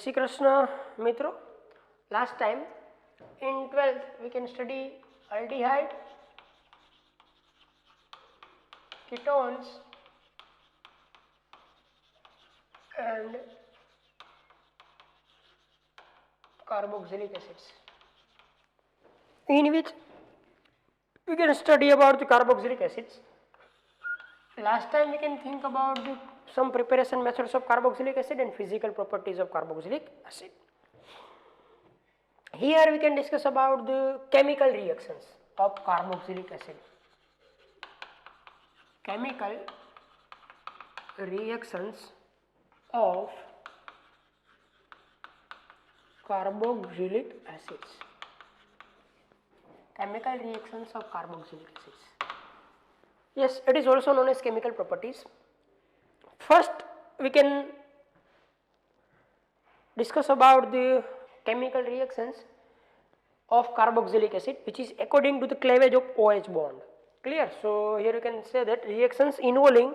श्री कृष्ण मित्रों, last time in 12th we can study aldehyde, ketones and carboxylic acids, in which we can study about the carboxylic acids. Last time we can think about some preparation methods of carboxylic acid and physical properties of carboxylic acid. Here we can discuss about the chemical reactions of carboxylic acid. Chemical reactions of carboxylic acids. Chemical reactions of carboxylic acids. Yes, it is also known as chemical properties. First, we can discuss about the chemical reactions of carboxylic acid, which is according to the cleavage of OH bond. Clear? So here you can say that reactions involving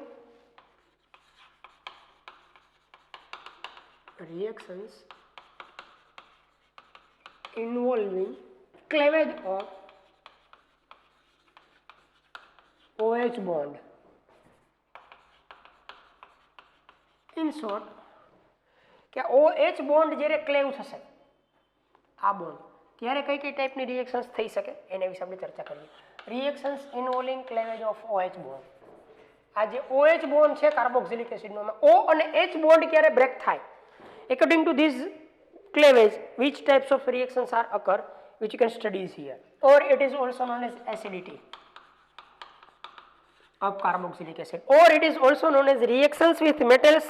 cleavage of OH bond. In short, કે OH bond જ્યારે ક્લેવ થશે આ bond ત્યારે કઈ કઈ ટાઈપની reactions થઈ શકે એના વિશે આપણે ચર્ચા કરીએ. Reactions involving cleavage of OH bond. આ જે OH બોન્ડ છે કાર્બોક્સિલિક એસિડનો, O અને H બોન્ડ ક્યારે બ્રેક થાય, according to this cleavage which types of reactions are occur, which you can study here, or it is also known as acidity of carboxylic acid, or it is also known as reactions with metals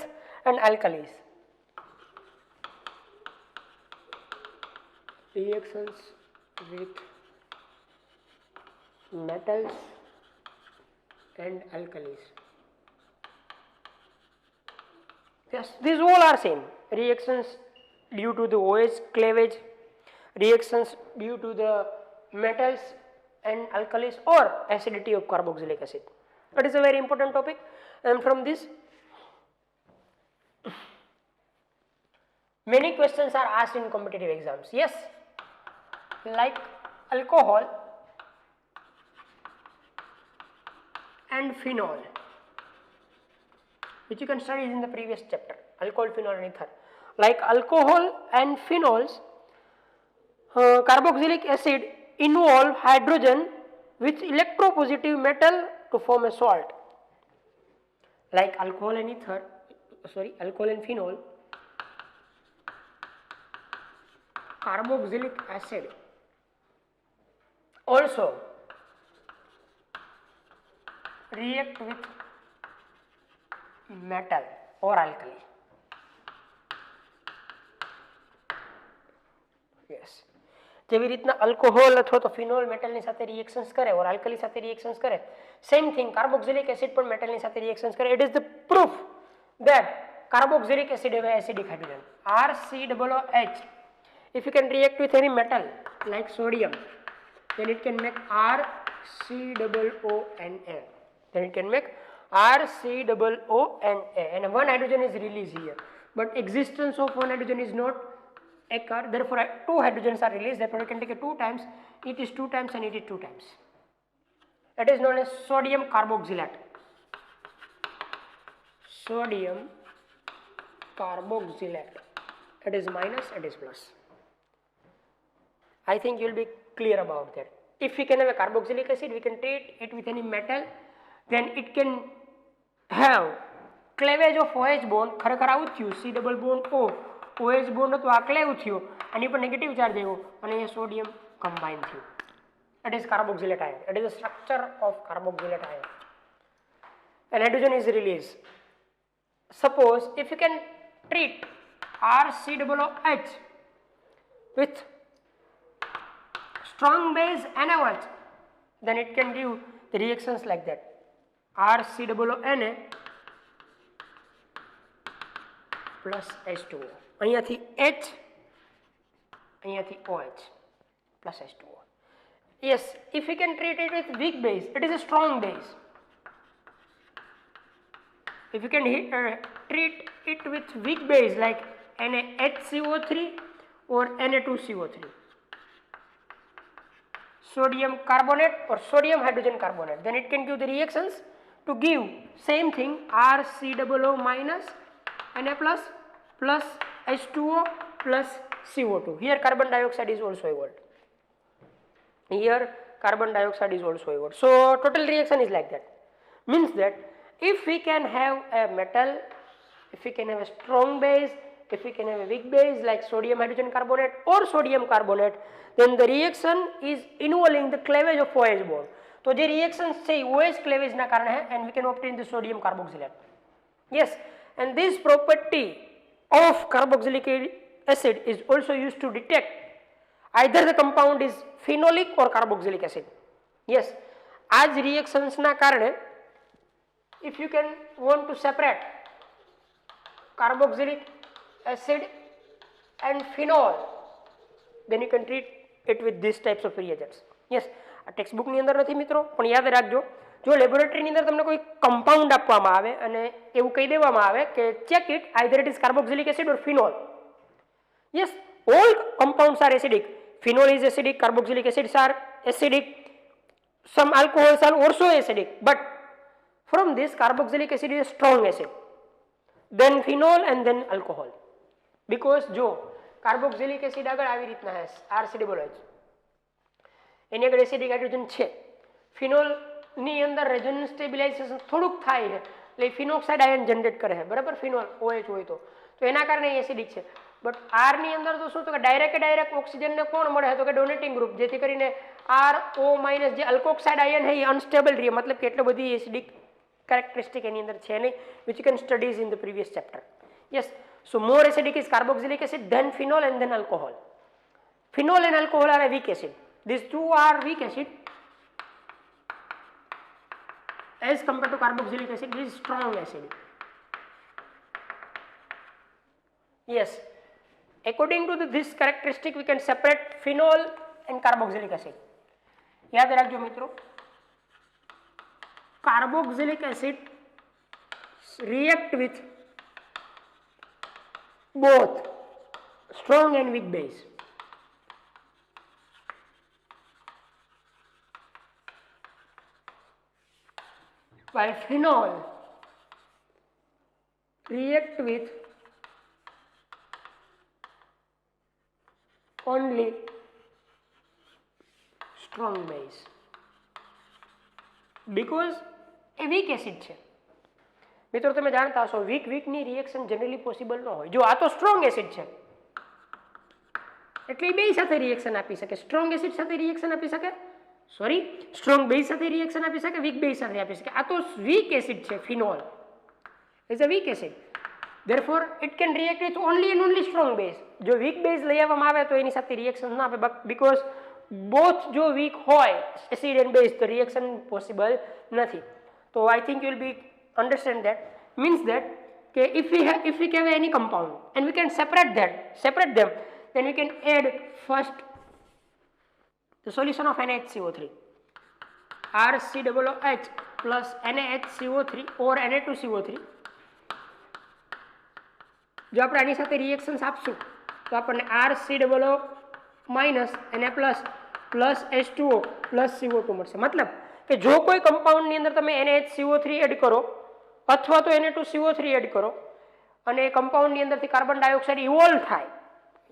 and alkalis. Reactions with metals and alkalis. Yes, these all are same. Reactions due to the OH cleavage, reactions due to the metals and alkalis, or acidity of carboxylic acid. That is a very important topic, and from this many questions are asked in competitive exams. Yes, like alcohol and phenol, which you can study in the previous chapter, alcohol, phenol and ether. Like alcohol and phenols, carboxylic acid involve hydrogen with electropositive metal to form a salt. Like alcohol and phenol, carboxylic acid also react with metal or alkali. Yes, જેવી રીતના alcohol અથવા તો phenol મેટલની સાથે reactions કરે or alkali સાથે reactions કરે, same thing carboxylic acid પણ મેટલની સાથે reactions કરે. It is the proof that carboxylic acid have acidic hydrogen, RCOOH. If you can react with any metal like sodium, then it can make RCOONA. Then it can make RCOONA, and one hydrogen is released here. But existence of one hydrogen is not occur. Therefore, two hydrogens are released. Therefore, we can take it 2 times. It is 2 times and it is 2 times. That is known as sodium carboxylate. Sodium carboxylate. It is minus, it is plus. I think you will be clear about that. If we can have a carboxylic acid, we can treat it with any metal, then it can have cleavage of OH bond. ખરેખર આવું થયું, C double bond O, OH bond હતો, આ ક્લેવ થયો, આની પર negative charge આવ્યો અને અહીંયા સોડિયમ કમ્બાઇન થયું. It is carboxylate ion. It is the structure of carboxylate ion. And hydrogen is released. Suppose if you can treat RCOOH with strong base NaOH, then it can give the reactions like that. RCOONA plus H2O. અહીંયાથી H, અહીંયાથી OH plus H2O. Yes, if we can treat it with weak base, it is a strong base. If you can treat it with weak base like NaHCO3 or Na2CO3. Sodium carbonate or sodium hydrogen carbonate. Then it can give the reactions to give same thing, RCOO minus Na plus plus H2O plus CO2. Here carbon dioxide is also evolved. Here carbon dioxide is also evolved. So total reaction is like that. Means that if we can have a metal, if we can have a strong base, if we can have a weak base like sodium hydrogen carbonate or sodium carbonate, then the reaction is involving the cleavage of OH bond. तो જે reaction છે OH cleavage ના કારણે है and we can obtain the sodium carboxylate. Yes, and this property of carboxylic acid is also used to detect either the compound is phenolic or carboxylic acid. Yes, આ જ reactions ના કારણે if you can want to separate carboxylic acid and phenol, then you can treat it with these types of reagents. Yes, આ text book ની અંદર નથી મિત્રો, પણ યાદ રાખજો, જો લેબોરેટરી ની અંદર તમને કોઈ કમ્પાઉન્ડ આપવામાં આવે અને એવું કહી દેવામાં આવે કે check it either it is carboxylic acid or phenol. Yes, all compounds are acidic. Phenol is acidic, carboxylic acids are acidic, some alcohols are also acidic, but from this carboxylic acid is a strong acid, then phenol and then alcohol. Because જો carboxylic acid આગળ આવી રીતના હે RCOOH, એની આગળ acidic hydrogen છે, phenol ની અંદર resonance stabilisation થોડુંક થાય છે એટલે ફિનોક્સાઇડ આયન જનરેટ કરે છે, બરાબર, ફિનોલ OH હોય તો એના કારણે એસિડિક છે. બટ આર ની અંદર તો શું તો કે ડાયરેક્ટ ઓક્સિજનને કોણ મળે તો કે ડોનેટિંગ ગ્રુપ, જેથી કરીને RO માઇનસ જે અલ્કોક્સાઇડ આયન છે એ અનસ્ટેબલ રહે, મતલબ કે એટલો બધી એસિડિક કેરેક્ટરિસ્ટિક એની અંદર છે નહીં, which you can studies in the previous chapter. Yes, so more acidic is carboxylic acid, then phenol and then alcohol. Phenol and alcohol are a weak acid. These two are weak acid as compared to carboxylic acid. This is strong acid. Yes, according to this characteristic we can separate phenol and carboxylic acid. याद રાખજો મિત્રો, carboxylic acid react with both strong and weak base. While phenol react with only strong base because a weak acid છે. મિત્રો તમે જાણતા હશો week ની reaction generally possible ન હોય. જો આ તો સ્ટ્રોંગ એસિડ છે એટલે બે સાથે રિએક્શન આપી શકે, સ્ટ્રોંગ એસિડ સાથે રિએક્શન આપી શકે, સોરી સ્ટ્રોંગ બેઝ સાથે રિએક્શન આપી શકે, વીક બેઝ સાથે આપી શકે. આ તો વીક એસિડ છે, phenol is a weak acid, therefore it can react with only and only strong base. જો વીક બેઝ લઈ આવવામાં આવે તો એની સાથે રિએક્શન ના આપે, because both જો વીક હોય એસિડ એન્ડ બેઝ તો રિએક્શન પોસિબલ નથી. તો I think you will be understand that. Means that if we have any compound and we can separate them, then we can add first the solution of NaHCO3, RCOOH plus NaHCO3 or Na2CO3. જો આપણે આની સાથે reactions આપશું તો આપણને RCOO minus Na plus plus H2O plus CO2 મળશે. મતલબ કે જો કોઈ કમ્પાઉન્ડની અંદર તમે NaHCO3 એડ કરો અથવા તો Na2CO3 એડ કરો અને એ કમ્પાઉન્ડની અંદરથી કાર્બન ડાયોક્સાઇડ ઇવોલ્વ થાય,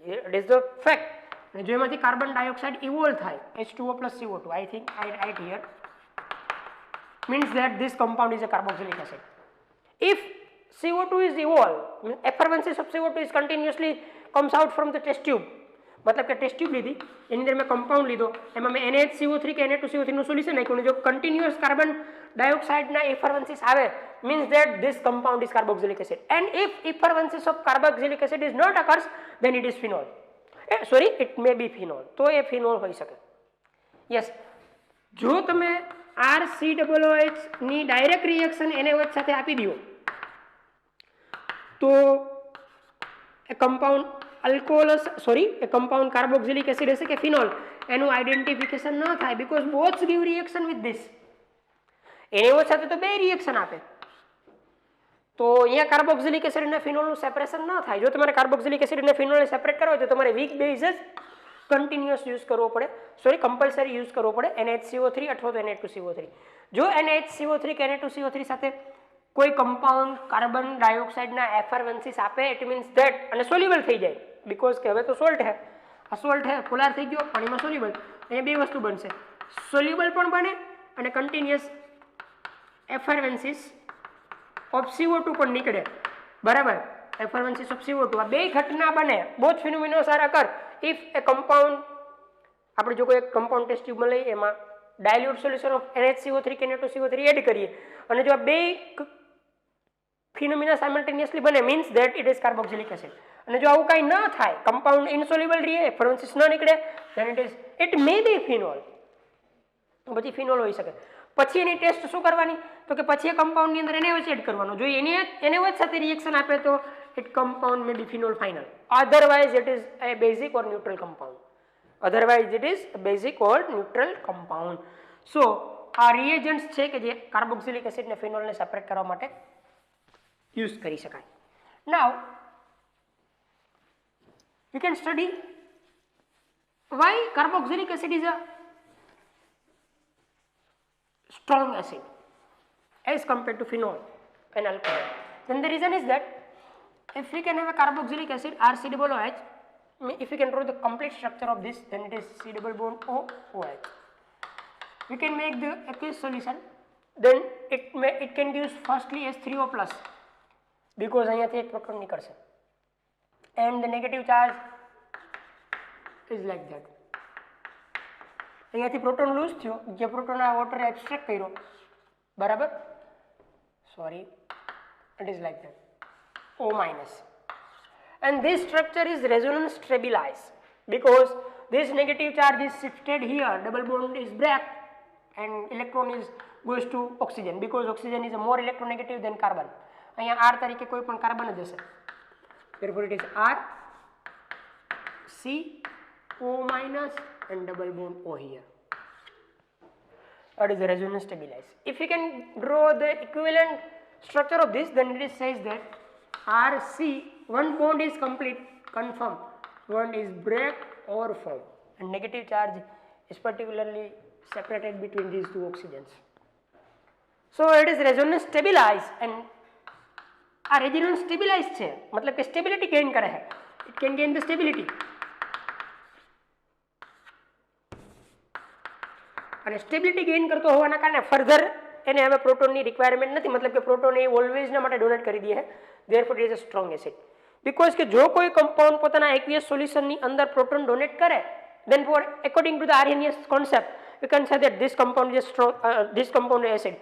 ઇટ ઇઝ ધ ફેક્ટ, અને જો એમાંથી કાર્બન ડાયોક્સાઇડ ઇવોલ્વ થાય H2O plus CO2, I think I write here, means that this compound is a carboxylic acid. If CO2 is evolved, effervescence of CO2 is continuously comes out from the test tube, मतलब કે test tube લીધી એની અંદર મેં compound લીધો, એમાં મેં NaHCO3 કે Na2CO3 નું સોલ્યુશન નાખ્યું, જો કન્ટિન્યુઅસ કાર્બન ડાયોક્સાઇડના effervescence આવે means that this compound is carboxylic acid, and if effervescence of carboxylic acid is not occurs then it is phenol, sorry it may be phenol, તો એ phenol હોઈ શકે. Yes, જો તમે RCOOH ની direct reaction NaOH સાથે આપી દો તો એ compound alcoholous, sorry, a compound carboxylic acid હશે કે phenol, એનું આઇડેન્ટિફિકેશન ન થાય because both give reaction with this. NaOH સાથે તો બે રિએક્શન આપે, તો અહીંયા કાર્બોક્સિલિક એસિડ અને ફિનોલનું સેપરેશન ન થાય. જો તમારે કાર્બોક્સિલિક એસિડ અને ફિનોલને સેપરેટ કરવા હોય તો તમારે વીક બેઝ જ કન્ટિન્યુઅસ યુઝ કરવો પડે, કમ્પલસરી યુઝ કરવો પડે NaHCO3 અથવા તો Na2CO3. જો NaHCO3 કે Na2CO3 સાથે કોઈ કમ્પાઉન્ડ કાર્બન ડાયોક્સાઇડના એફરવેન્સીસ આપે, ઇટ મીન્સ ધેટ, અને સોલ્યુબલ થઈ જાય, બીકોઝ કે હવે તો સોલ્ટ હે, આ સોલ્ટ હે, પોલાર થઈ ગયો, પાણીમાં સોલ્યુબલ. અહીંયા બે વસ્તુ બનશે, સોલ્યુબલ પણ બને અને કન્ટિન્યુઅસ એફરવેન્સીસ ઓફ CO2 પણ નીકળે, બરાબર. એફરવેન્સીસ ઓફ CO2, આ બે ઘટના બને. Both phenomenons are occur if a compound, આપણે જો કોઈ એક કમ્પાઉન્ડ ટેસ્ટ ટ્યુબમાં લઈએ, એમાં ડાયલ્યુટ સોલ્યુશન ઓફ NaHCO3 કે Na2CO3 એડ કરીએ અને જો આ બે ફિનોમિના સાયમલ્ટેનિયસલી બને, means that it is carboxylic acid. અને જો આવું કાંઈ ન થાય, કમ્પાઉન્ડ ઇનસોલ્યુબલ રહે, એફરવેન્સીસ ન નીકળે, then it may be phenol, પછી ફિનોલ હોઈ શકે. પછી એની ટેસ્ટ શું કરવાની, તો કે પછી એ કમ્પાઉન્ડની અંદર NaOH એડ કરવાનો. જો NaOH સાથે રિએક્શન આપે તો it compound may be phenol final, otherwise it is a basic or neutral compound. Otherwise it is a basic or neutral compound. So આ reagents છે કે જે કાર્બોક્સિલિક એસિડ ને ફિનોલ ને સેપરેટ કરવા માટે યુઝ કરી શકાય. Now we can study why carboxylic acid is a strong acid as compared to phenol and alcohol. Then the reason is that if we can have a carboxylic acid RCOOH, if we can draw the complete structure of this, then it is C double bond O OH. We can make the aqueous solution, then it can give firstly H3O plus, because અહીંયાથી એક proton નીકળશે, and the negative charge is like that. અહીંયાથી proton loose થયો, જે proton આ વોટરે abstract કર્યો, બરાબર, sorry, it is like that, O minus. And this structure is resonance stabilized because this negative charge is shifted here, double bond is break, and electron is goes to oxygen, because oxygen is a more electronegative than carbon. અહીંયા R તરીકે કોઈ પણ carbon જ હશે, therefore it is R C O minus and double bond O here. That is the resonance stabilized. If we can draw the equivalent structure of this, then it says that RC, one bond is complete, confirmed, one is break or form, and negative charge is particularly separated between these two oxygens. So it is resonance stabilized, and આ resonance stabilized છે, मतलब કે stability gain કરે है, it can gain the stability. અને stability gain કરતો હોવાના કારણે ફર્ધર એને હવે પ્રોટોનની રિક્વાયરમેન્ટ નથી, મતલબ કે પ્રોટોન એ ઓલવેઝના માટે ડોનેટ કરી દે છે, therefore it is a strong acid. Because કે જો કોઈ કમ્પાઉન્ડ પોતાના એક્વિયસ સોલ્યુશનની અંદર પ્રોટોન ડોનેટ કરે, then for according to the Arrhenius concept you can say that this compound is strong, this compound is acid.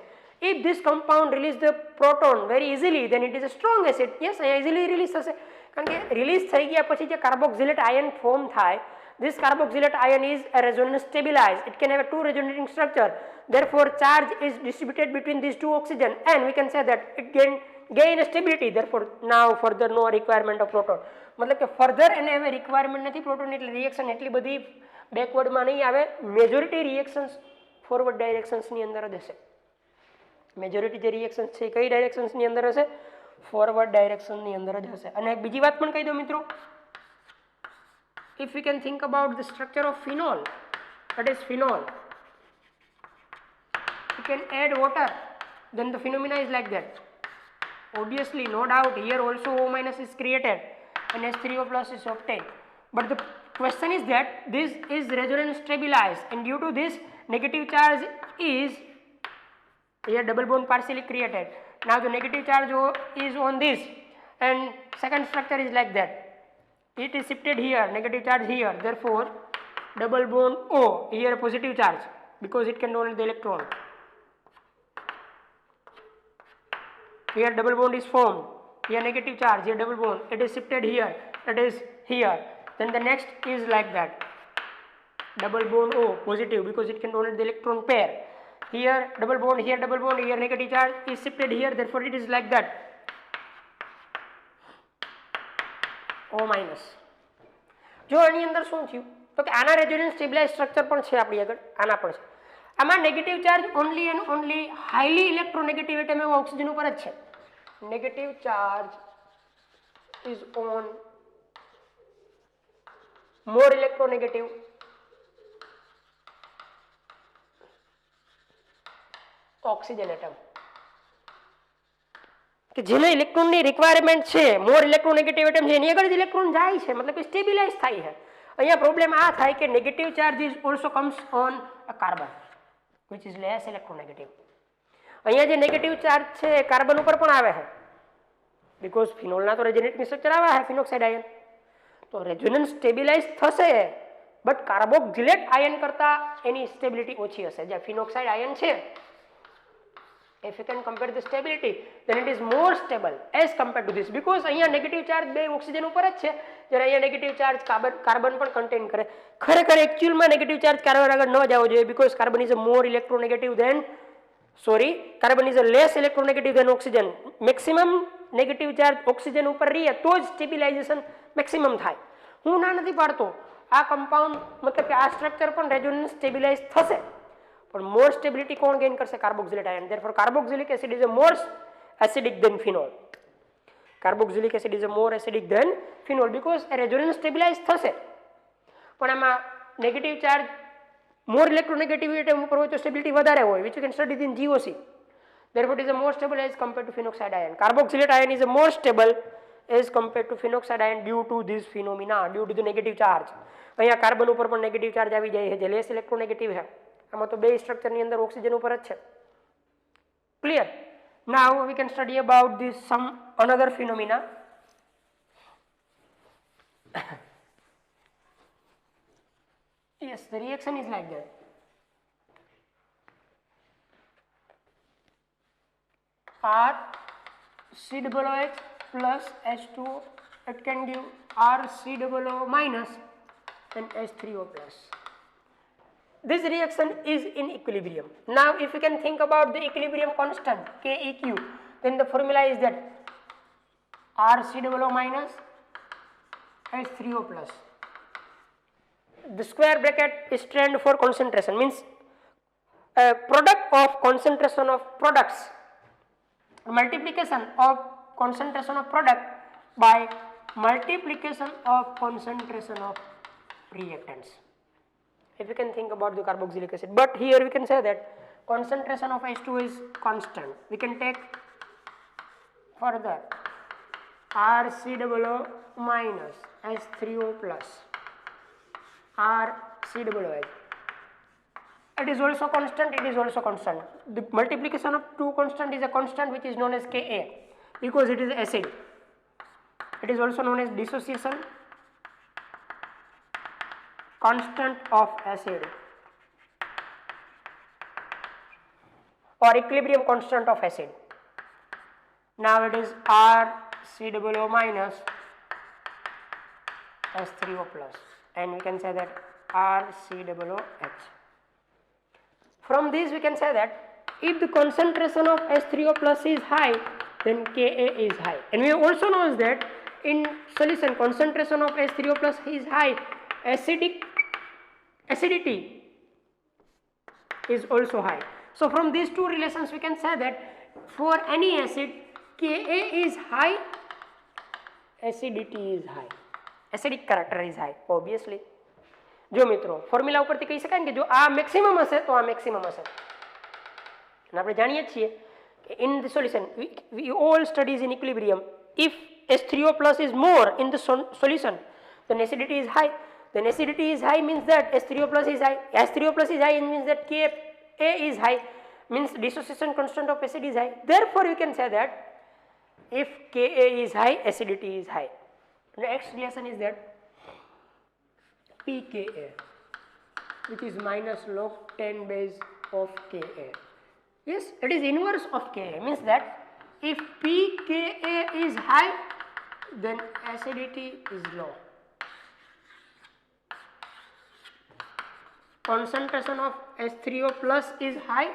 If this compound release the proton very easily, then it is a strong acid. Yes, easily release થશે, કારણ કે release થઈ ગયા પછી જે carboxylate ion form થાય, this carboxylate ion is a resonance stabilized, it can have a two resonating structure, therefore charge is distributed between these two oxygen, and we can say that it gain a stability, therefore now further no requirement of proton. मतलब કે further એને હવે requirement નથી proton, એટલે reaction એટલી બધી બેકવર્ડમાં નહીં આવે. મેજોરિટી રિએક્શન્સ ફોરવર્ડ ડાયરેક્શન્સની અંદર જ હશે. મેજોરિટી જે રિએક્શન્સ છે કઈ ડાયરેક્શન્સની અંદર હશે? ફોરવર્ડ ડાયરેક્શનની અંદર જ હશે. અને એક બીજી વાત પણ કહી દો મિત્રો, if we can think about the structure of phenol, that is phenol, you can add water, then the phenomena is like that. Obviously, no doubt, here also O minus is created and H3O plus is obtained. But the question is that this is resonance stabilized, and due to this negative charge is here double bond partially created. Now the negative charge is on this, and second structure is like that. It is shifted here, negative charge here, therefore double bond O, here positive charge, because it can donate the electron. Here double bond is formed, here negative charge, here double bond, it is shifted here, it is here, then the next is like that, double bond O, positive, because it can donate the electron pair. Here double bond, here negative charge is shifted here, therefore it is like that, O minus. જો આની અંદર શું થયું તો કે આના resonance stabilise structure પણ છે આપણી આગળ, આના પણ છે. આમાં negative charge only and only highly electronegative atom એવો ઓક્સિજન ઉપર જ છે, negative charge is on more electronegative oxygen atom કે જેને ઇલેક્ટ્રોનની રિક્વાયરમેન્ટ છે, મોર ઇલેક્ટ્રોનેગેટિવ એટમ છે એની આગળ જ ઇલેક્ટ્રોન જાય છે, મતલબ કે સ્ટેબિલાઇઝ થાય છે. અહીંયા પ્રોબ્લેમ આ થાય કે negative charge is also comes on a carbon which is less electronegative. અહીંયા જે નેગેટિવ ચાર્જ છે એ કાર્બન ઉપર પણ આવે છે બીકોઝ ફિનોલના તો રેઝોનેટિંગ સ્ટ્રક્ચર આવે છે ફિનોક્સાઇડ આયન, તો રેઝોનન્સ સ્ટેબિલાઇઝ થશે બટ કાર્બોક્સિલેટ આયન કરતા એની સ્ટેબિલિટી ઓછી હશે. જે ફિનોક્સાઇડ આયન છે, if you can compare the stability then it is more stable as compared to this because અહીંયા નેગેટિવ ચાર્જ બે ઓક્સિજન ઉપર જ છે, જ્યારે અહીંયા નેગેટિવ ચાર્જ કાર્બન પણ કન્ટેન કરે. ખરેખર એકચ્યુઅલમાં નેગેટિવ ચાર્જ કાર્બન આગળ ન જવો જોઈએ because carbon is a more electronegative than carbon is a less electronegative than oxygen. Maximum negative charge oxygen ઉપર રહે તો જ સ્ટેબિલાઇઝેશન મેક્સિમમ થાય. હું ના નથી પાડતો, આ કમ્પાઉન્ડ મતલબ કે આ સ્ટ્રક્ચર પણ રેઝોનન્સ સ્ટેબિલાઇઝ થશે પણ મોર સ્ટેબિલિટી કોણ ગેઇન કરશે? Carboxylate ion. Therefore carboxylic acid is a more acidic than phenol. Carboxylic acid is a more acidic than phenol because resonance stabilise થશે પણ આમાં નેગેટિવ ચાર્જ મોર ઇલેક્ટ્રોનેગેટિવિટી ઉપર હોય તો સ્ટેબિલિટી વધારે હોય which you can study in GOC. Therefore it is a more stable as compared to phenoxide ion. Carboxylate ion is a more stable as compared to phenoxide ion due to this phenomena, due to the negative charge. અહીંયા carbon ઉપર પણ negative charge આવી જાય છે જે less electronegative છે. આમાં તો બે સ્ટ્રક્ચરની અંદર ઓક્સિજન ઉપર જ છે. Clear? Now we can study about this some another phenomena. Yes, the reaction is like that. RCOOH plus H2O, it can give RCOO minus and H3O plus. This reaction is in equilibrium. Now if you can think about the equilibrium constant KEQ, then the formula is that RCOO minus H3O plus. The square bracket is stand for concentration, means product of concentration of products, multiplication of concentration of product by multiplication of concentration of reactants. If you can think about the carboxylic acid, but here we can say that concentration of H2 is constant. We can take further RCOO minus H3O plus RCOOH. It is also constant, it is also constant. The multiplication of two constant is a constant which is known as Ka because it is acid. It is also known as dissociation constant of acid or equilibrium constant of acid. Now it is RCOO minus H3O plus and we can say that RCOOH. From this we can say that if the concentration of H3O plus is high then Ka is high, and we also know that in solution concentration of H3O plus is high, acidity is also high. So from these two relations we can say that for any acid Ka is high, acidity is high, acidic character is high obviously. જો મિત્રો formula ઉપરથી કહી શકાય કે જો આ maximum હશે તો આ મેક્સિમમ હશે. અને આપણે જાણીએ છીએ કે in the solution we all studies in equilibrium, if H3O plus is more in the solution then acidity is high. Then acidity is high means that H3O plus is high. H3O plus is high means that Ka is high, means dissociation constant of acid is high. Therefore you can say that if Ka is high, acidity is high. The next relation is that pKa, which is minus log 10 base of Ka. Yes, it is inverse of Ka, means that if pKa is high then acidity is low. Concentration of H3O plus is high,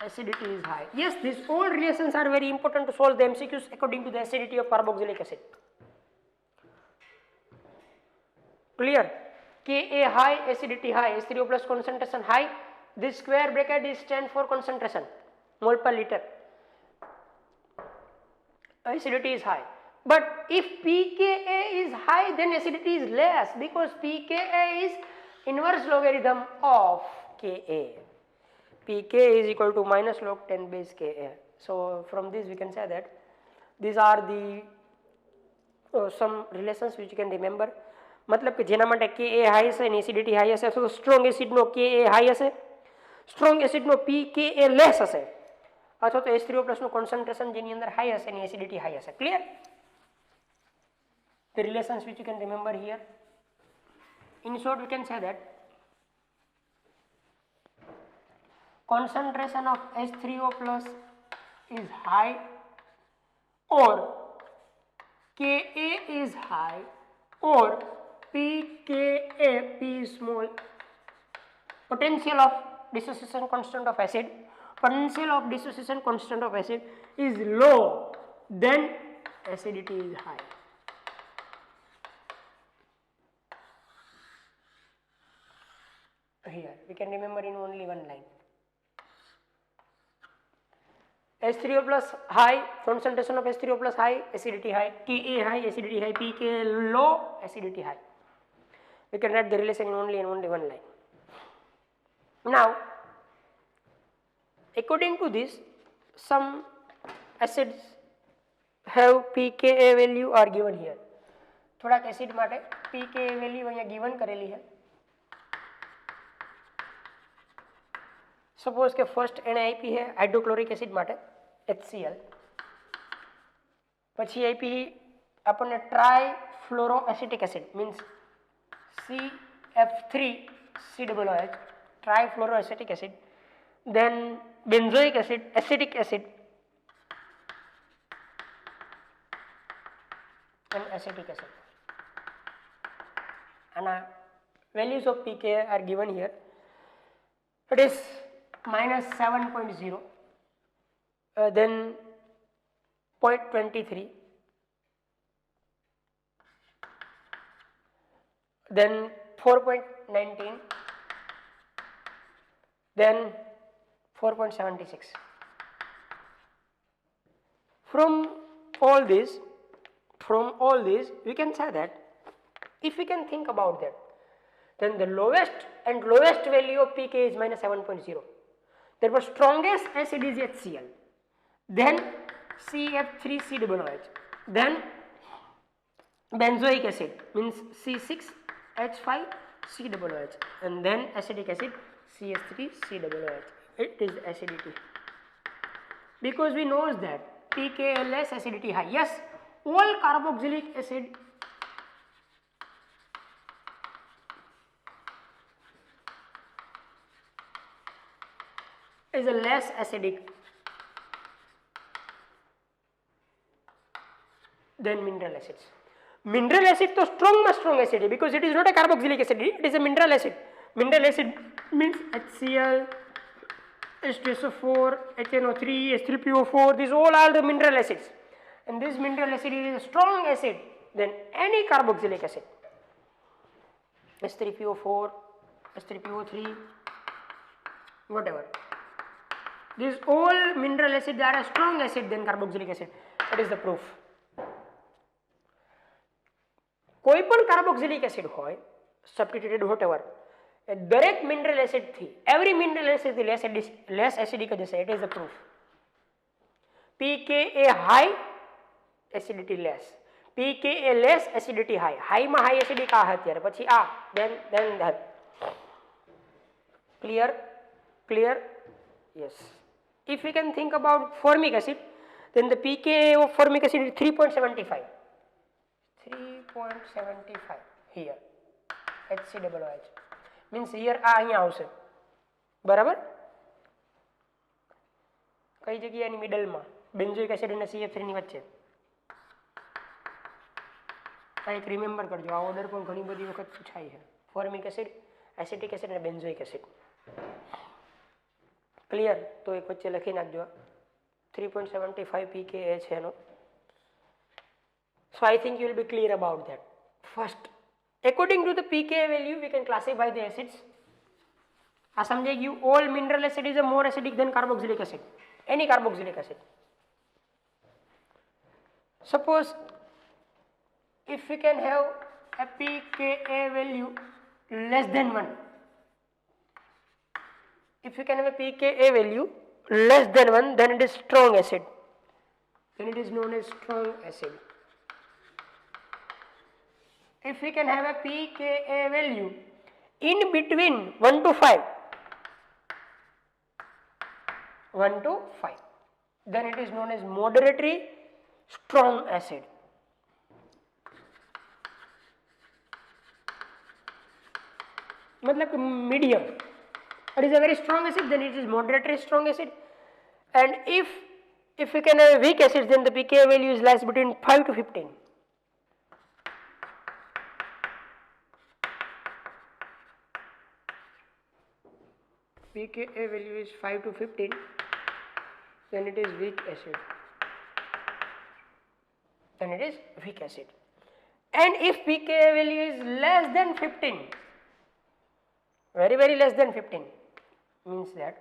acidity is high. Yes, these all relations are very important to solve the MCQs according to the acidity of carboxylic acid. Clear? Ka high, acidity high, H3O plus concentration high. This square bracket is stand for concentration. mole per liter. Acidity is high. But if pKa is high, then acidity is less, because pKa is inverse logarithm of Ka. pK is equal to minus log 10 base Ka. So from this we can say that these are the some relations which you can remember. मतलब कि જેના માટે Ka high હશે અને acidity high હશે, તો strong એસિડનો Ka high હશે, strong એસિડનો pKa less હશે, અથવા તો H3O+ નું કોન્સન્ટ્રેશન જેની અંદર હાઈ હશે અને એસિડિટી હાઈ હશે. Clear? The relations which you can remember here. In short, we can say that concentration of H3O+ is high, or Ka is high, or pKa, P is small, potential of dissociation constant of acid, potential of dissociation constant of acid is low, then acidity is high. Here we can remember in only one line. H3O+ high, concentration of H3O+ high, acidity high, Ka high, acidity high, pKa low, acidity high. We can write the relation in only one line. Now, according to this, some acids have pKa value are given here. થોડાક acid માટે pKa value અહીંયા given કરેલી છે. Suppose के first एने आपी है hydrochloric acid माटे HCl, પછી આપી આપણને try fluoro acetic acid means CF3COOH, try fluoro acetic acid, then benzoic acid, acetic acid and acetic acid. And values of pKa are given here. It is minus 7.0, then 0.23, then 4.19, then 4.76. From all this we can say that if we can think about that, then the lowest value of pK is minus 7.0. Therefore, strongest acid is HCl, then CF3COOH, then benzoic acid means C6H5COOH, and then acetic acid CH3COOH. It is acidity. Because we know that pKa less, acidity high. Yes, all carboxylic acid is a less acidic than mineral acids. Mineral acid तो strong acid है, because it is not a carboxylic acid, it is a mineral acid. Mineral acid means HCl, H2SO4, HNO3, H3PO4, these all are the mineral acids, and this mineral acid is a strong acid than any carboxylic acid. H3PO4, H3PO3, whatever. These all mineral acids are a strong acid than carboxylic acid. That is the proof. કોઈ પણ carboxylic acid હોય substituted whatever, દરેક mineral acid થી every mineral acid થી less acidic જ હશે. It is the proof. pKa high, acidity less, pKa less, acidity high. High માં high acidic આ અત્યારે, પછી આ, then that. Clear? Yes. If we can think about formic acid, then the pKa of formic acid is 3.75. 3.75 here, HCOOH means here આ અહીંયા આવશે, બરાબર? કઈ જગ્યાની મિડલમાં? બેન્ઝોઇક એસિડ અને CF3 ની વચ્ચે. આ એક રિમેમ્બર કરજો, આ ઓર્ડર પણ ઘણી બધી વખત પૂછાય છે. ફોર્મિક એસિડ, એસિટિક એસિડ અને બેન્ઝોઇક એસિડ. ક્લિયર? તો એક વચ્ચે લખી નાખજો. 3.75 pKa છે એનો. So I think you will be clear about that. First, according to the pKa value, we can classify the acids. આ સમજાઈ ગયું. All mineral acid is a more acidic than carboxylic acid. any carboxylic acid. Suppose if we can have a pKa value less than 1, if we can have a pKa value less than 1, then it is strong acid, then it is known as strong acid. If we can have a pKa value in between 1 to 5, then it is known as moderately strong acid. मतलब medium. It is a very strong acid, then it is moderately strong acid. And if we can have a weak acid, then the pKa value is lies between 5 to 15. pKa value is 5 to 15, then it is weak acid. Then it is weak acid. And if pKa value is less than 15, very very less than 15, means that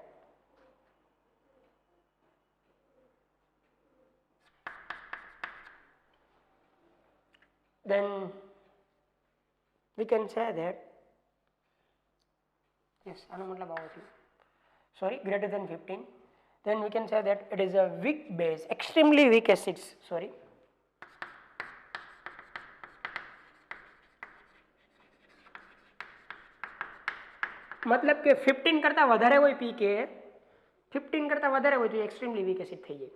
then we can say that, yes, greater than 15, then we can say that it is a weak base, extremely weak acids, मतलब કે 15 કરતા વધારે હોય PK, 15 કરતા વધારે હોય તો extremely week acid થઈ જાય.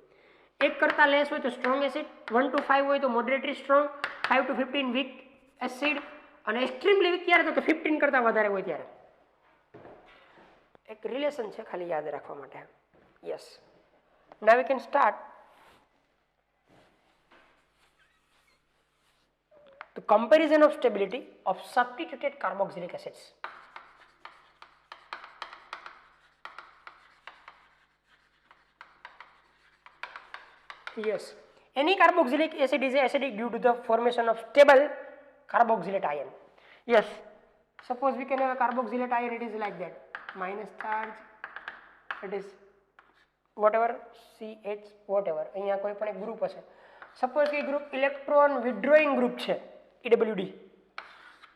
1 કરતા લેસ હોય તો સ્ટ્રોંગ એસિડ, 1 to 5 હોય તો મોડરેટલી સ્ટ્રોંગ, 5 to 15 વીક એસિડ, અને એક્સ્ટ્રીમલી વીક ક્યારે તો કે 15 કરતા વધારે હોય ત્યારે. એક રિલેશન છે ખાલી યાદ રાખવા માટે. Yes, now we can start the comparison of stability of substituted carboxylic acids. Yes, any carboxylic acid is acidic due to the formation of stable carboxylate ion. Yes, suppose we can have a carboxylate ion, it is like that, minus charge, it is whatever CH whatever, અહીંયા કોઈ પણ એક group હશે. Suppose કે group electron વિથડ્રોઈંગ group છે, EWD,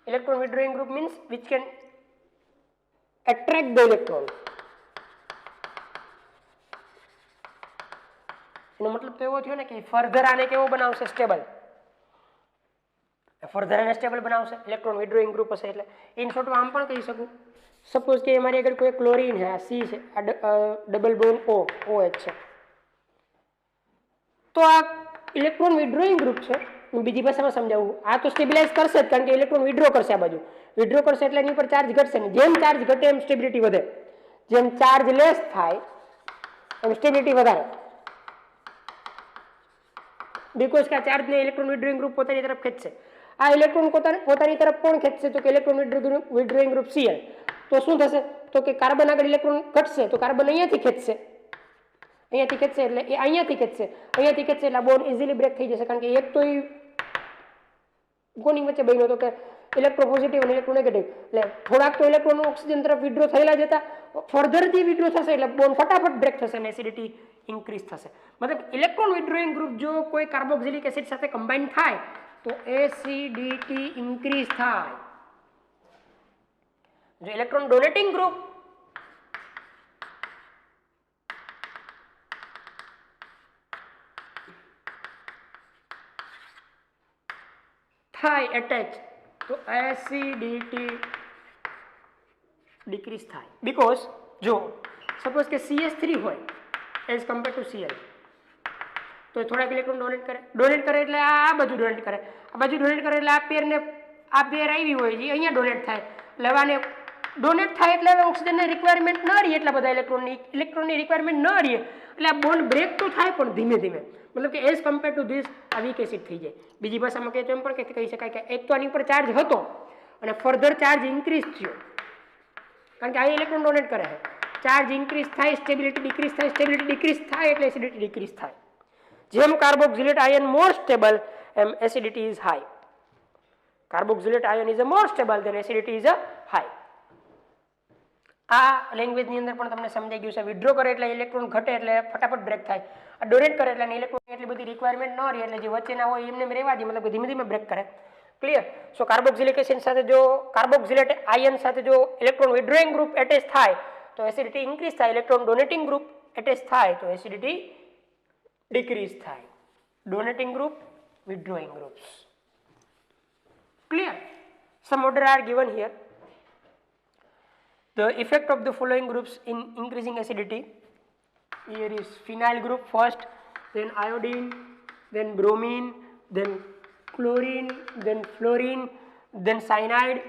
electron withdrawing group means which can attract the electron. એનો મતલબ તો એવો થયો ને કે ફર્ધર આને કેવો બનાવશે, સ્ટેબલ, ફર્ધર આને સ્ટેબલ બનાવશે, ઇલેક્ટ્રોન વિથડ્રોઈંગ ગ્રુપ હશે. એટલે ઇન શોર્ટ આમ પણ કહી શકું, સપોઝ કે અમારી આગળ કોઈ ક્લોરીન છે, આ C છે, આ ડબલ બોન્ડ OH છે, તો આ ઇલેક્ટ્રોન વિથડ્રોઈંગ ગ્રુપ છે. હું બીજી ભાષામાં સમજાવું, આ તો સ્ટેબિલાઇઝ કરશે જ, કારણ કે ઇલેક્ટ્રોન વિથડ્રો કરશે, આ બાજુ વિથડ્રો કરશે એટલે એની પર ચાર્જ ઘટશે ને. જેમ ચાર્જ ઘટે એમ સ્ટેબિલિટી વધે, જેમ ચાર્જ લેસ થાય એમ સ્ટેબિલિટી વધારે. બીકોઝ કે આ ચાર્જને ઇલેક્ટ્રોન વિથડ્રોઈંગ ગ્રુપ પોતાની તરફ ખેંચશે. આ ઇલેક્ટ્રોન પોતાની તરફ કોણ ખેંચશે, તો કે ઇલેક્ટ્રોન વિથડ્રોઈંગ ગ્રુપ Cl. તો શું થશે, તો કે કાર્બન આગળ ઇલેક્ટ્રોન ઘટશે, તો કાર્બન અહીંયાથી ખેંચશે, એટલે એ અહીંયાથી ખેંચશે એટલે આ બોન્ડ ઇઝીલી બ્રેક થઈ જશે. કારણ કે એક તો એ કોની વચ્ચે બન્યો, તો કે ઇલેક્ટ્રો પોઝિટિવ અને ઇલેક્ટ્રો નેગેટિવ, એટલે થોડાક તો ઇલેક્ટ્રોન ઓક્સિજન તરફ વિથડ્રો થયેલા જતા, ફર્ધરથી વિથડ્રો થશે એટલે બોન્ડ ફટાફટ બ્રેક થશે અને એસિડિટી ઇન્ક્રીઝ થશે. મતલબ ઇલેક્ટ્રોન વિથડ્રોઈંગ ગ્રુપ જો કોઈ કાર્બોક્સિલિક એસિડ સાથે કમ્બાઈન થાય તો એસિડિટી ઇન્ક્રીઝ થાય. જો ઇલેક્ટ્રોન ડોનેટિંગ ગ્રુપ થાય એટેચ તો એસિડિટી ડિક્રીઝ થાય. બીકોઝ જો સપોઝ કે CH3 હોય એઝ કમ્પેર ટુ Cl, તો થોડાક ઇલેક્ટ્રોન ડોનેટ કરે એટલે આ બાજુ ડોનેટ કરે, આ બાજુ ડોનેટ કરે એટલે આ પેર આવી હોય જે અહીંયા ડોનેટ થાય, લેવાને ડોનેટ થાય એટલે હવે ઓક્સિજનની રિક્વાયરમેન્ટ ન રહી, એટલા બધા ઇલેક્ટ્રોનની રિક્વાયરમેન્ટ ન રહી, એટલે આ બોન્ડ બ્રેક તો થાય પણ ધીમે ધીમે. મતલબ કે એઝ કમ્પેર ટુ ધીસ આ વીક એસિડ થઈ જાય. બીજી ભાષામાં કહે તો એમ પણ કહી શકાય કે એક તો આની ઉપર ચાર્જ હતો અને ફર્ધર ચાર્જ ઇન્ક્રીઝ થયો, કારણ કે આ ઇલેક્ટ્રોન ડોનેટ કરે છે, ચાર્જ ઇન્ક્રીઝ થાય, સ્ટેબિલિટી ડિક્રીઝ થાય, સ્ટેબિલિટી ડિક્રીઝ થાય એટલે એસિડિટી ડિક્રીઝ થાય. જેમ કાર્બોક્સિલેટ આયન મોર સ્ટેબલ એમ acidity is high. Carboxylate ion is a more stable than acidity is a high. આ લેંગ્વેજની અંદર પણ તમને સમજાઈ ગયું છે. વિડ્રો કરે એટલે ઇલેક્ટ્રોન ઘટે એટલે ફટાફટ બ્રેક થાય. આ ડોનેટ કરે એટલે ઇલેક્ટ્રોન એટલી બધી રિક્વાયરમેન્ટ ન રહે એટલે જે વચ્ચેના હોય એમને રહેવા દે, મતલબ ધીમે ધીમે બ્રેક કરે. ક્લિયર? સો કાર્બોક્સિલિક એસિડ સાથે જો કાર્બોક્સિલેટ આયન સાથે જો ઇલેક્ટ્રોન વિડ્રોઈંગ ગ્રુપ એટેચ થાય તો એસિડિટી ઇન્ક્રીઝ થાય. ઇલેક્ટ્રોન ડોનેટિંગ ગ્રુપ એટેચ થાય તો એસિડિટી ડિક્રીઝ થાય. Donating group, withdrawing groups. Clear? Some order are given here. The effect of the following groups in increasing acidity. Here is phenyl group first, then iodine, then bromine, then chlorine, then fluorine, then cyanide,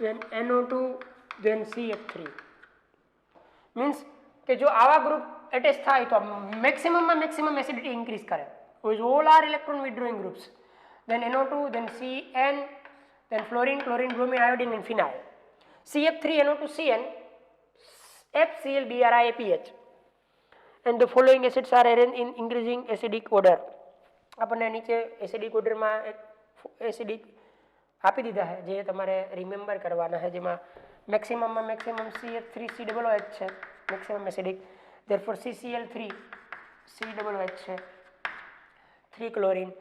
then NO2, then CF3. Means કે જો આવા group attach થાય તો maximum acidity increase કરે. Which all are electron withdrawing groups. Then NO2, then CN, then fluorine, chlorine, bromine, iodine, and phenyl. CF3, NO2, CN, FCl, BRI, APH. And the following acids are arranged in increasing acidic order. આપણને નીચે acidic ઓર્ડરમાં acidic આપી દીધા છે જે તમારે remember કરવાના છે, જેમાં મેક્સિમમમાં મેક્સિમમ CH3COOH છે maximum acidic. therefore CCl3 COOH છે, 3 chlorine,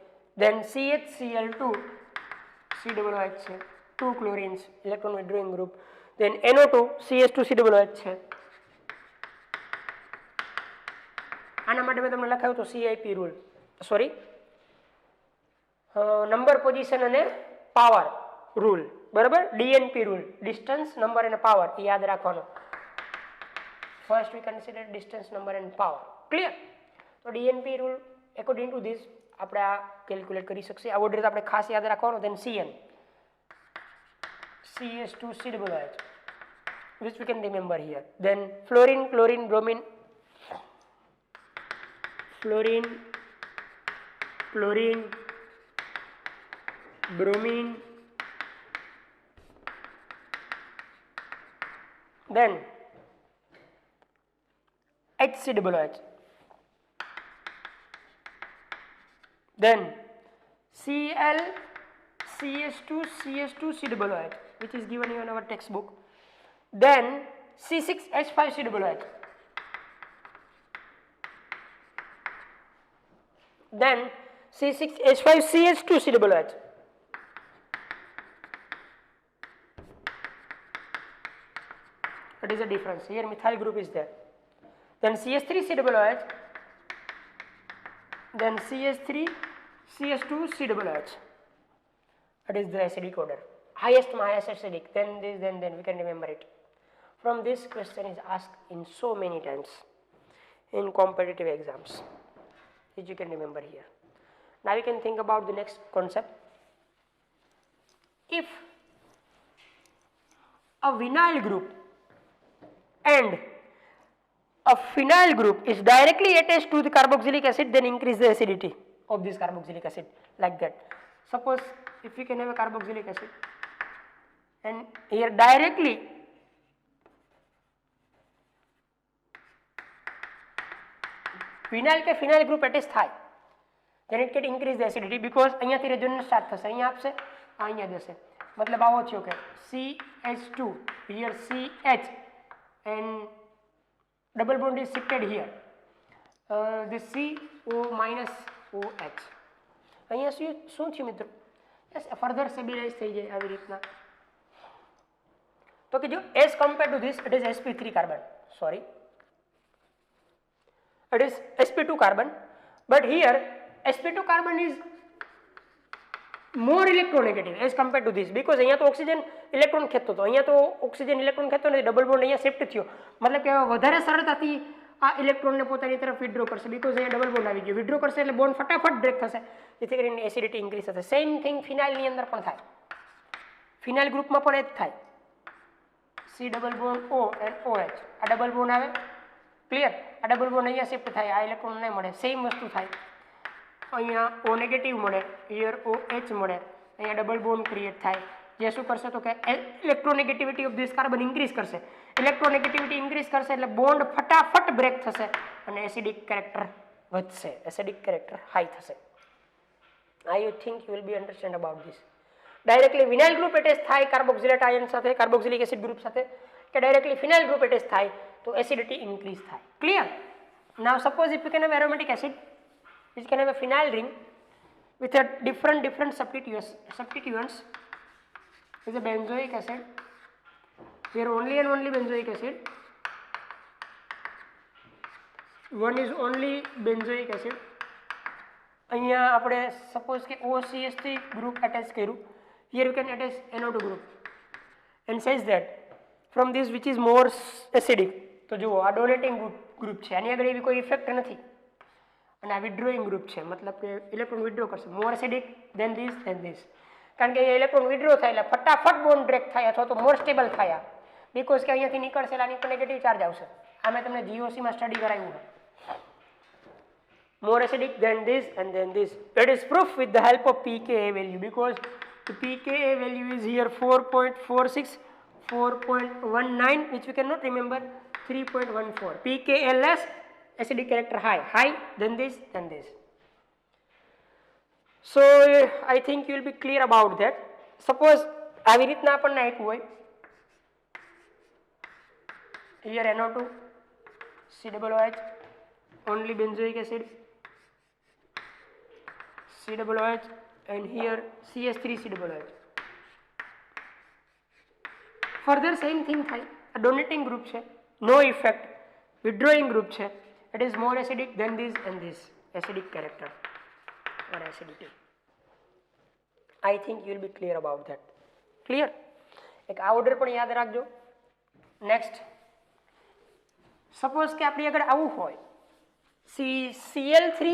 then CHCl2 COOH છે, 2 chlorines electron withdrawing group, then NO2 CH2 COOH છે. આના માટે મેં તમને લખાયું તો CIP rule, sorry number, position અને પાવર રૂલ, બરાબર. DNP રૂલ, ડિસ્ટન્સ, નંબર અને પાવર, એ યાદ રાખવાનો. ફર્સ્ટ વી consider distance, number end power. Clear? તો DNP rule according to this આપણે આ કેલ્ક્યુલેટ કરી શકીએ. આ ઓર્ડર આપણે ખાસ યાદ રાખવાનો. then CN CH2 COOH which we can remember here. then fluorine, chlorine, bromine, fluorine, chlorine, bromine, then HCOOH, then Cl, CH2, CH2 COOH which is given here in our textbook, then C6H5 COOH, then C6H5 CH2 COOH. What is the difference? Here methyl group is there. Then CH3 COOH, then CH3 CH2 COOH. That is the acidic order. Highest acidic, then this, then we can remember it. From this question is asked in so many times in competitive exams, which you can remember here. Now we can think about the next concept. If a vinyl group and a phenyl group is directly attached to the carboxylic acid, then increase the acidity of this carboxylic acid, like that. Suppose if we can have a carboxylic acid and here directly phenyl के phenyl group attach થાય, then it can increase the acidity because અહીંયાથી resonance start થશે, અહીંયા આપશે, અહીંયા જશે, મતલબ આવો થયો કે CH2 here CH and double bond is shifted here, this CO minus OH. અહીંયા શું થયું મિત્રો? yes, further stabilize થઈ જાય આવી રીતના. તો કે જો as compared to this it is sp3 carbon, sorry it is sp2 carbon, but here sp2 carbon is more electronegative as compared to this because અહીંયા તો ઓક્સિજન ઇલેક્ટ્રોન ખેંચતો હતો, અહીંયા તો ઓક્સિજન ઇલેક્ટ્રોન ખેંચતો નથી, ડબલ બોન્ડ અહીંયા shift થયો, મતલબ કે વધારે સરળતાથી આ ઇલેક્ટ્રોનને પોતાની તરફ વિથડ્રો કરશે બીકોઝ અહીંયા ડબલ બોન્ડ આવી ગયો. વિથડ્રો કરશે એટલે બોન્ડ ફટાફટ બ્રેક થશે, જેથી કરીને એસિડિટી ઇન્ક્રીઝ થશે. સેમ થિંગ ફિનાઇલની અંદર પણ થાય, ફિનાઇલ ગ્રુપમાં પણ એ જ થાય. C double bond O and OH, આ ડબલ બોન્ડ આવે, ક્લિયર? આ ડબલ બોન્ડ અહીંયા શિફ્ટ થાય, આ ઇલેક્ટ્રોન નહીં મળે, સેમ વસ્તુ થાય. અહીંયા O નેગેટિવ મળે, હિયર OH મળે, અહીંયા ડબલ બોન્ડ ક્રિએટ થાય, જે શું કરશે તો કે electronegativity of this carbon increase કરશે. ઇલેક્ટ્રોનેગેટિવિટી ઇન્ક્રીઝ કરશે એટલે બોન્ડ ફટાફટ બ્રેક થશે અને એસિડિક કેરેક્ટર વધશે, એસિડિક કેરેક્ટર હાઈ થશે. I you think you will be understand about this. Directly vinyl group attach થાય કાર્બોક્સિલેટ આયન સાથે, કાર્બોક્સિલિક એસિડ ગ્રુપ સાથે, કે ડાયરેક્ટલી ફિનાઇલ ગ્રુપ એટેચ થાય તો એસિડિટી ઇન્ક્રીઝ થાય. Clear? Now suppose if you can have aromatic acid which can have a phenyl ring with a different substituents is a benzoic acid. Here only and only benzoic acid. One is only benzoic acid. અહીંયા આપણે suppose કે OCH3 group attach કર્યું. Here you can attach NO2 group and says that from this which is more acidic. તો જુઓ આ donating group છે, આની આગળ એવી કોઈ ઇફેક્ટ નથી, અને આ વિડ્રોઈંગ ગ્રુપ છે, મતલબ કે ઇલેક્ટ્રોન વિડ્રો કરશે. મોર એસિડિક દેન ધીસ કારણ કે ઇલેક્ટ્રોન વિડ્રો થાય એટલે ફટાફટ બોન્ડ બ્રેક થાય અથવા તો મોર સ્ટેબલ થાય, બીકોઝ કે અહીંયાથી નીકળશે એટલે આની પર નેગેટિવ ચાર્જ આવશે. આ મેં તમને જીઓસીમાં સ્ટડી કરાવ્યું છે. More acidic than this and then this. It is proof with the help of pKa value, because the pKa value is here 4.46, 4.19, which we cannot remember, 3.14. pKa less, acidic character high than this. So I think you will be clear about that. Suppose આવી રીતના આપણને આપ્યું હોય, here NO2, COOH, only benzoic acid, COOH, and here CH3COOH. Further same thing થાય, a donating group છે, no effect, withdrawing group છે, it is more acidic than this and this, acidic character or acidity. I think you will be clear about that. Clear? એક આ order પણ યાદ રાખજો. Next suppose કે આપણી આગળ આવું હોય, Cl3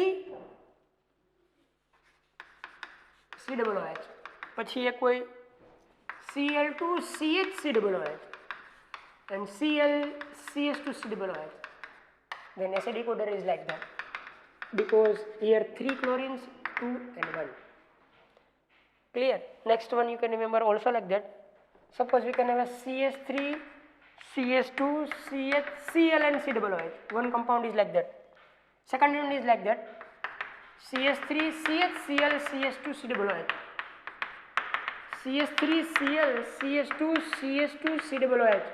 COOH, પછી એક કોઈ Cl2 CH COOH and CH2 COOH, then acidic order is like that, because here 3 chlorines, 2 and 1. Clear? Next one you can remember also like that. Suppose we can have a CH3 CH2 CH Cl and COOH, one compound is like that. Second one is like that, CH3 CH Cl CH2 COOH, CH3 Cl CH2 CH2 COOH,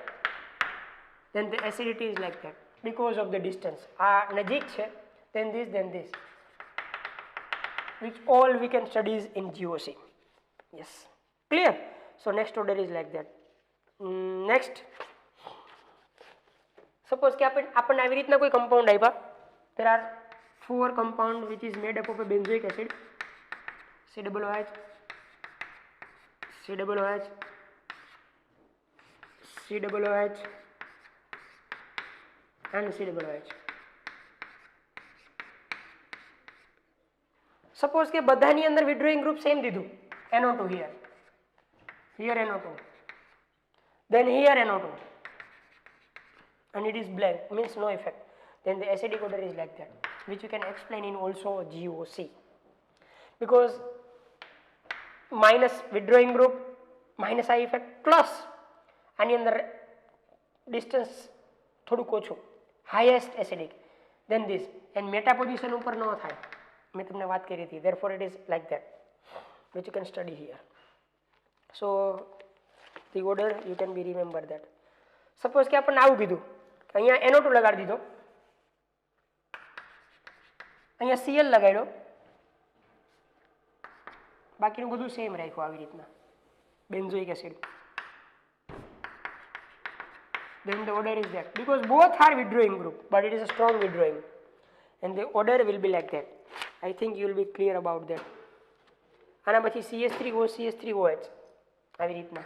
then the acidity is like that because of the distance. નજીક છે, then this, which all we can study in GOC. Yes, clear? So next order is like that. Next, suppose કે આપણને આવી રીતના કોઈ compound આપ્યા, there are 4 compound which is made up of a benzoic acid, COOH, COOH, COOH and COOH. Suppose કે બધાની અંદર withdrawing group same દીધું, NO2 here NO2, then here NO2, and it is blank, means no effect, then the acidic order is like that, which you can explain in also GOC, because minus withdrawing group, minus I effect, plus આની અંદર distance થોડુંક ઓછું, highest acidic, then this, and meta position ઉપર ન થાય, મેં તમને વાત કરી હતી, therefore it is like that, which you can study here. So the order you can be remember that. Suppose કે આપણને આવું કીધું, અહીંયા NO2 લગાડી દીધો, અહીંયા Cl લગાડ્યો, બાકીનું બધું સેમ રાખ્યું આવી રીતના, benzoic acid. Then the order is that, because both are withdrawing group, but it is a strong withdrawing, and the order will be like that. I think you will be clear about that. આના પછી CH3O CH3OH આવી રીતના.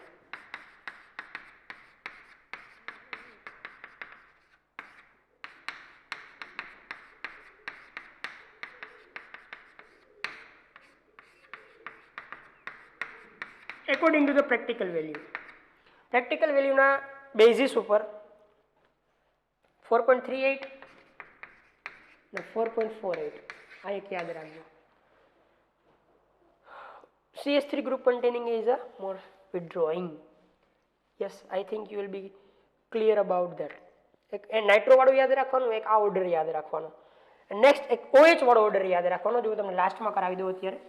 According to the practical value ના basis ઉપર 4.38 ને 4.48 આ એક યાદ રાખજો. CH3 group containing is a more withdrawing. Yes, I think you will be clear about that. એક નાઇટ્રો વાળો યાદ રાખવાનું, એક આ ઓર્ડર યાદ રાખવાનો, નેક્સ્ટ એક OH વાળો ઓર્ડર યાદ રાખવાનો, જો તમને લાસ્ટમાં કરાવી દઉં અત્યારે.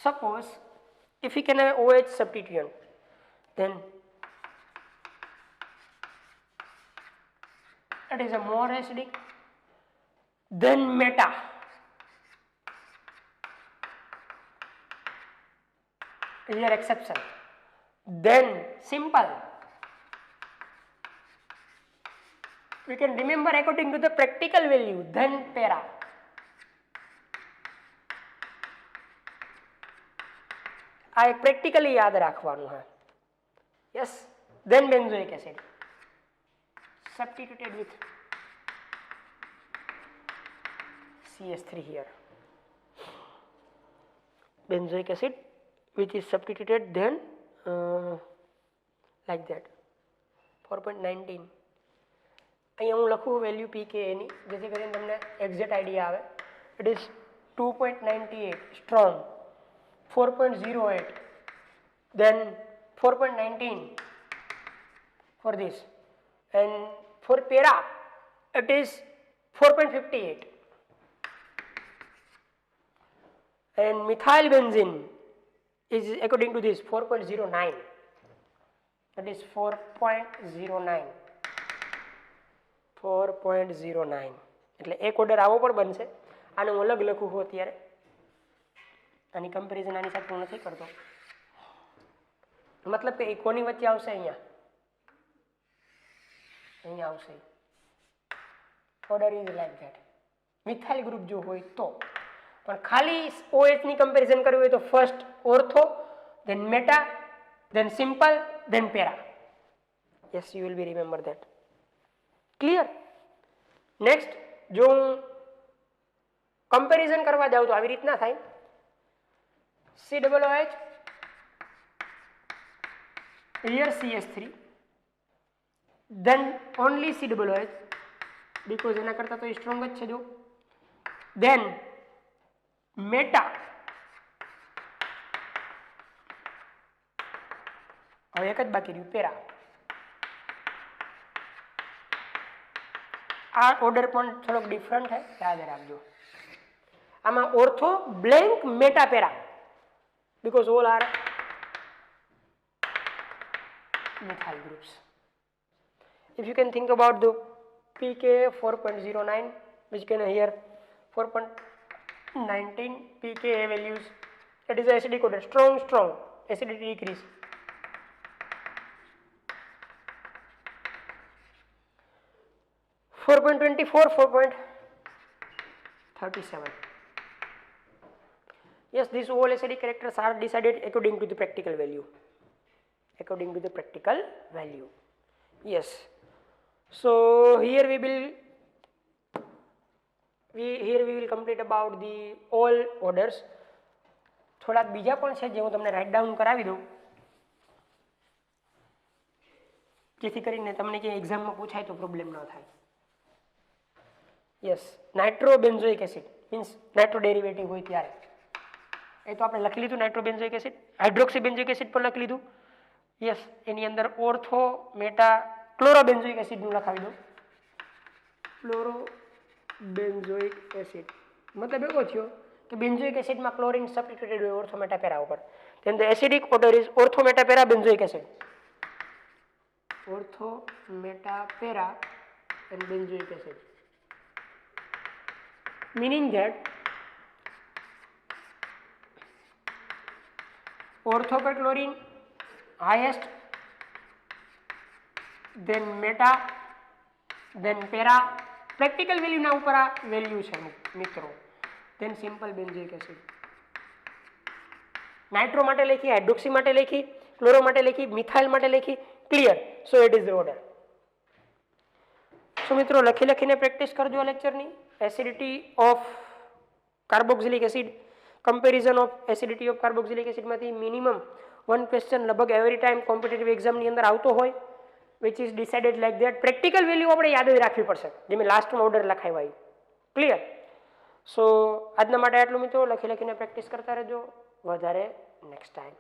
Suppose if we can have OH substituent, then it is a more acidic, then meta, here exception, then simple. We can remember according to the practical value, then para. આ એક પ્રેક્ટિકલી યાદ રાખવાનું है. Yes, then benzoic acid substituted with CH3 here. Benzoic acid which is substituted then like that 4.19. અહીંયા હું લખું value pKa ની જેથી કરીને તમને એક્ઝેક્ટ આઈડિયા આવે. It is 2.98 strong, 4.08, then 4.19 for this, and for para it is 4.58, and methyl benzene is according to this 4.09, that is 4.09. એટલે એક ઓર્ડર આવો પણ બનશે. આને હું અલગ લખું છું અત્યારે, આની કમ્પેરિઝન આની સાથે હું નથી કરતો. મતલબ કે એ કોની વચ્ચે આવશે? અહીંયા આવશે. Order is like that. Methyl group જો હોય તો, પણ ખાલી OH ની કમ્પેરિઝન કરવી હોય તો first ortho, then meta, then simple, then para. Yes, you will be remember that. Clear? Next, જો હું કમ્પેરિઝન કરવા જાઉં તો આવી રીતના થાય. COOH, here CH3, then only COOH because એના કરતા તો સ્ટ્રોંગ જ છે જો. then meta, હવે એક જ બાકી રહ્યું પેરા. આ ઓર્ડર પણ થોડોક ડિફરન્ટ છે, યાદ રાખજો. આમાં ortho blank meta para because all are methyl groups. If you can think about the pKa 4.09, which can here 4.19 pKa values, that is acidic order, strong acidity decrease. Four 4.37. Yes, these all acidic characters are decided according to the practical value. Yes. So here we will complete about the all orders. થોડા બીજા પણ છે જે હું તમને write down કરાવી દઉં જેથી કરીને તમને કે એક્ઝામમાં પૂછાય તો પ્રોબ્લેમ ન થાય. Yes, nitrobenzoic acid means nitro derivative હોય ત્યારે એ તો આપણે લખી લીધું. નાઇટ્રોબેન્ઝોઇક એસિડ, હાઇડ્રોક્સીબેન્ઝોઇક એસિડ પણ લખી લીધું. યસ, એની અંદર ઓર્થો મેટા ક્લોરોબેન્ઝોઇક એસિડનું લખાવી દો. ક્લોરોબેન્ઝોઇક એસિડ મતલબ એવો થયો કે બેન્ઝોઇક એસિડમાં ક્લોરીન સબસ્ટિટ્યુટેડ હોય ઓર્થો મેટા પેરા ઉપર. then the acidic order is ortho meta para benzoic acid. Ortho meta para and benzoic acid, meaning that ortho per chlorine highest, then meta, then para. Practical value ના ઉપર આ value છે મિત્રો. then simple benzoic acid. Nitro માટે લખી, hydroxy માટે લખી, chloro માટે લખી, મિથાઇલ માટે લખી. Clear? So it is the order. So મિત્રો લખીને પ્રેક્ટિસ કરજો આ લેક્ચરની. Acidity of carboxylic acid, comparison of acidity of carboxylic એસિડમાંથી મિનિમમ 1 ક્વેશ્ચન લગભગ એવરી ટાઈમ કોમ્પિટિટિવ એક્ઝામની અંદર આવતો હોય, which is decided like that. Practical value આપણે યાદ જ રાખવી પડશે જે મેં લાસ્ટમાં ઓર્ડર લખાવ્યા હોય. ક્લિયર? સો આજના માટે આટલું મિત્રો. લખીને પ્રેક્ટિસ કરતા રહેજો વધારે નેક્સ્ટ ટાઈમ.